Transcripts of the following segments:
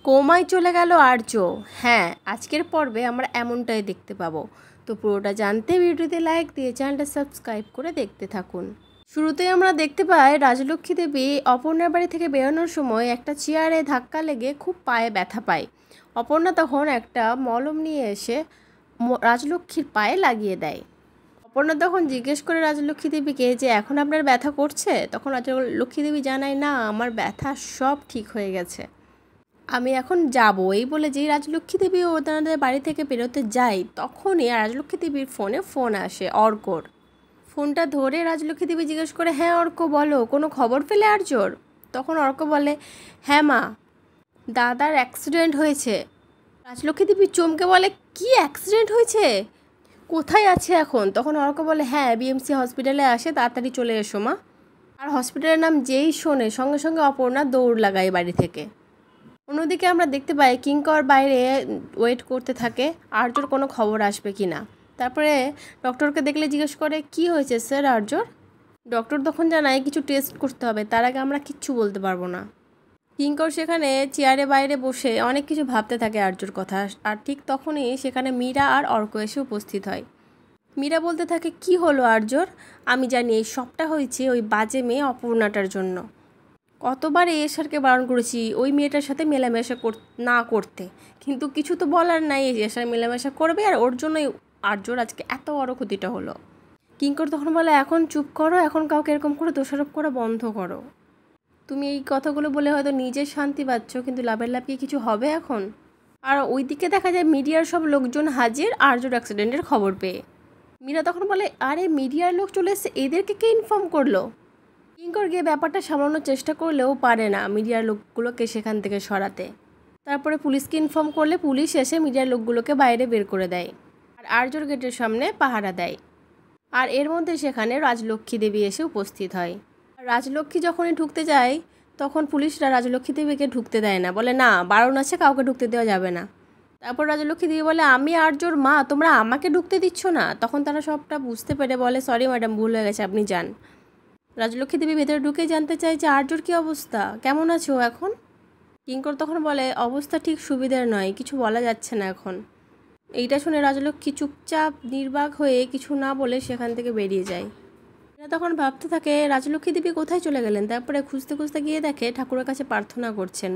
কোমায় চলে গেল আর্য। হ্যাঁ, আজকের পর্বে আমরা এমনটাই দেখতে পাবো। তো পুরোটা জানতে ভিডিওতে লাইক দিয়ে চ্যানেলটা সাবস্ক্রাইব করে দেখতে থাকুন। শুরুতেই আমরা দেখতে পাই রাজলক্ষ্মী দেবী অপর্ণার বাড়ি থেকে বেরোনোর সময় একটা চেয়ারে ধাক্কা লেগে খুব পায়ে ব্যথা পায়। অপর্ণা তখন একটা মলম নিয়ে এসে রাজলক্ষ্মীর পায়ে লাগিয়ে দেয়। অপর্ণা তখন জিজ্ঞেস করে রাজলক্ষ্মী দেবীকে যে এখন আপনার ব্যথা করছে? তখন রাজলক্ষ্মী দেবী জানায়, না, আমার ব্যথা সব ঠিক হয়ে গেছে, আমি এখন যাব। এই বলে যেই রাজলক্ষ্মী দেবী ওনাদের বাড়ি থেকে বেরোতে যায়, তখনই রাজলক্ষ্মী দেবীর ফোনে ফোন আসে অর্কর। ফোনটা ধরে রাজলক্ষ্মী দেবী জিজ্ঞেস করে, হ্যাঁ অর্ক বলো, কোনো খবর পেলে আর্যর? তখন অর্ক বলে, হ্যাঁ মা, দাদার অ্যাক্সিডেন্ট হয়েছে। রাজলক্ষ্মী দেবী চমকে বলে, কি অ্যাক্সিডেন্ট হয়েছে? কোথায় আছে এখন? তখন অর্ক বলে, হ্যাঁ বিএমসি হসপিটালে আসে, তাড়াতাড়ি চলে এসো মা। আর হসপিটালের নাম যেই শোনে সঙ্গে সঙ্গে অপর্ণা দৌড় লাগায় বাড়ি থেকে। অন্যদিকে আমরা দেখতে পাই কিঙ্কর বাইরে ওয়েট করতে থাকে আর্যর কোনো খবর আসবে কি না। তারপরে ডক্টরকে দেখলে জিজ্ঞেস করে, কি হয়েছে স্যার আর্যর? ডক্টর তখন জানায় কিছু টেস্ট করতে হবে, তার আগে আমরা কিচ্ছু বলতে পারবো না। কিঙ্কর সেখানে চেয়ারে বাইরে বসে অনেক কিছু ভাবতে থাকে আর্যর কথা। আর ঠিক তখনই সেখানে মীরা আর অর্ক এসে উপস্থিত হয়। মীরা বলতে থাকে, কি হলো আর্যর? আমি জানি এই সবটা হয়েছে ওই বাজে মেয়ে অপূর্ণাটার জন্য। কতবার এশারকে বারণ করেছি ওই মেয়েটার সাথে মেলামেশা না করতে, কিন্তু কিছু তো বলার নাই, এশার মেলামেশা করবে আর ওর জন্যই আর্যর আজকে এত বড় ক্ষতিটা হলো। কিঙ্কর তখন বলে, এখন চুপ করো, এখন কাউকে এরকম করে দোষারোপ করা বন্ধ করো। তুমি এই কথাগুলো বলে হয়তো নিজের শান্তি পাচ্ছ, কিন্তু লাভের লাভ কি কিছু হবে এখন? আর ওইদিকে দেখা যায় মিডিয়ার সব লোকজন হাজির আর্যর অ্যাক্সিডেন্টের খবর পেয়ে। মীরা তখন বলে, আরে মিডিয়ার লোক চলে এসে, এদেরকে কে ইনফর্ম করলো? কিঙ্কর গিয়ে ব্যাপারটা সামলানোর চেষ্টা করলেও পারে না মিডিয়ার লোকগুলোকে সেখান থেকে সরাতে। তারপরে পুলিশকে ইনফর্ম করলে পুলিশ এসে মিডিয়ার লোকগুলোকে বাইরে বের করে দেয় আর আর্যর গেটের সামনে পাহারা দেয়। আর এর মধ্যে সেখানে রাজলক্ষ্মী দেবী এসে উপস্থিত হয়। আর রাজলক্ষ্মী যখনই ঢুকতে যায় তখন পুলিশরা রাজলক্ষ্মী দেবীকে ঢুকতে দেয় না, বলে না, বারণ আছে, কাউকে ঢুকতে দেওয়া যাবে না। তারপর রাজলক্ষ্মী দেবী বলে, আমি আর্যর মা, তোমরা আমাকে ঢুকতে দিচ্ছ না? তখন তারা সবটা বুঝতে পেরে বলে, সরি ম্যাডাম, ভুল হয়ে গেছে, আপনি যান। রাজলক্ষ্মী দেবী ভেতরে ঢুকে জানতে চায় যে আর্যর কী অবস্থা, কেমন আছো এখন? কিঙ্কর তখন বলে, অবস্থা ঠিক সুবিধার নয়, কিছু বলা যাচ্ছে না এখন। এইটা শুনে রাজলক্ষ্মী চুপচাপ নির্বাক হয়ে কিছু না বলে সেখান থেকে বেরিয়ে যায়। এরা তখন ভাবতে থাকে রাজলক্ষ্মী দেবী কোথায় চলে গেলেন। তারপরে খুঁজতে খুঁজতে গিয়ে দেখে ঠাকুরের কাছে প্রার্থনা করছেন।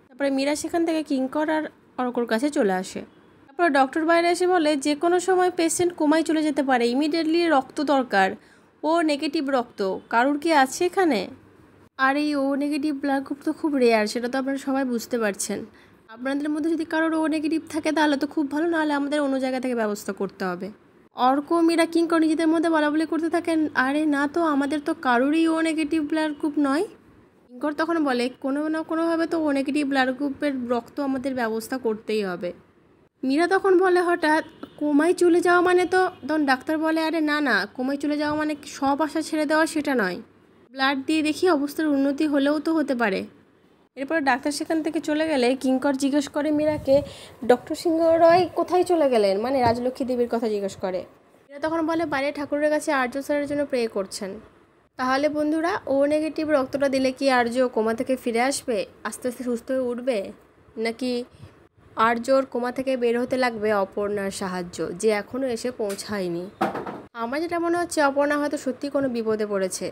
তারপরে মীরা সেখান থেকে কিঙ্কর আর অর্কর কাছে চলে আসে। তারপরে ডক্টর বাইরে এসে বলে, যে কোনো সময় পেশেন্ট কোমায় চলে যেতে পারে, ইমিডিয়েটলি রক্ত দরকার, ও নেগেটিভ রক্ত, কারুর কি আছে এখানে? আর এই ও নেগেটিভ ব্লাড গ্রুপ তো খুব রেয়ার, সেটা তো আপনারা সবাই বুঝতে পারছেন। আপনাদের মধ্যে যদি কারোর ও নেগেটিভ থাকে তাহলে তো খুব ভালো, নাহলে আমাদের অন্য জায়গা থেকে ব্যবস্থা করতে হবে। অর্ক মীরা কিঙ্কর নিজেদের মধ্যে বলাবলি করতে থাকেন, আরে না তো, আমাদের তো কারোরই ও নেগেটিভ ব্লাড গ্রুপ নয়। কিঙ্কর তখন বলে, কোনো না কোনোভাবে তো ও নেগেটিভ ব্লাড গ্রুপের রক্ত আমাদের ব্যবস্থা করতেই হবে। মীরা তখন বলে, হঠাৎ কোমায় চলে যাওয়া মানে তো? তখন ডাক্তার বলে, আরে না না, কোমায় চলে যাওয়া মানে সব আশা ছেড়ে দেওয়া সেটা নয়, ব্লাড দিয়ে দেখি অবস্থার উন্নতি হলেও তো হতে পারে। এরপর ডাক্তার সেখান থেকে চলে গেলে কিঙ্কর জিজ্ঞেস করে মীরাকে, ডক্টর সিংহ রয় কোথায় চলে গেলেন, মানে রাজলক্ষ্মী দেবীর কথা জিজ্ঞেস করে। মীরা তখন বলে, বাইরে ঠাকুরের কাছে আর্য স্যারের জন্য প্রে করছেন। তাহলে বন্ধুরা, ও নেগেটিভ রক্তটা দিলে কি আর্য কোমা থেকে ফিরে আসবে, আস্তে আস্তে সুস্থ হয়ে উঠবে, নাকি আর্যর কোমা থেকে বের হতে লাগবে অপর্ণার সাহায্য, যে এখনও এসে পৌঁছায়নি? আমার যেটা মনে হচ্ছে অপর্ণা হয়তো সত্যি কোনো বিপদে পড়েছে,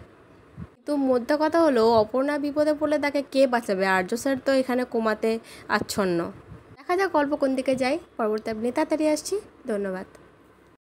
কিন্তু মোদ্দা কথা হলো অপর্ণা বিপদে পড়লে তাকে কে বাঁচাবে? আর্য স্যার তো এখানে কোমাতে আচ্ছন্ন। দেখা যাক গল্প কোন দিকে যায়। পরবর্তী আপনি তাড়াতাড়ি আসছি। ধন্যবাদ।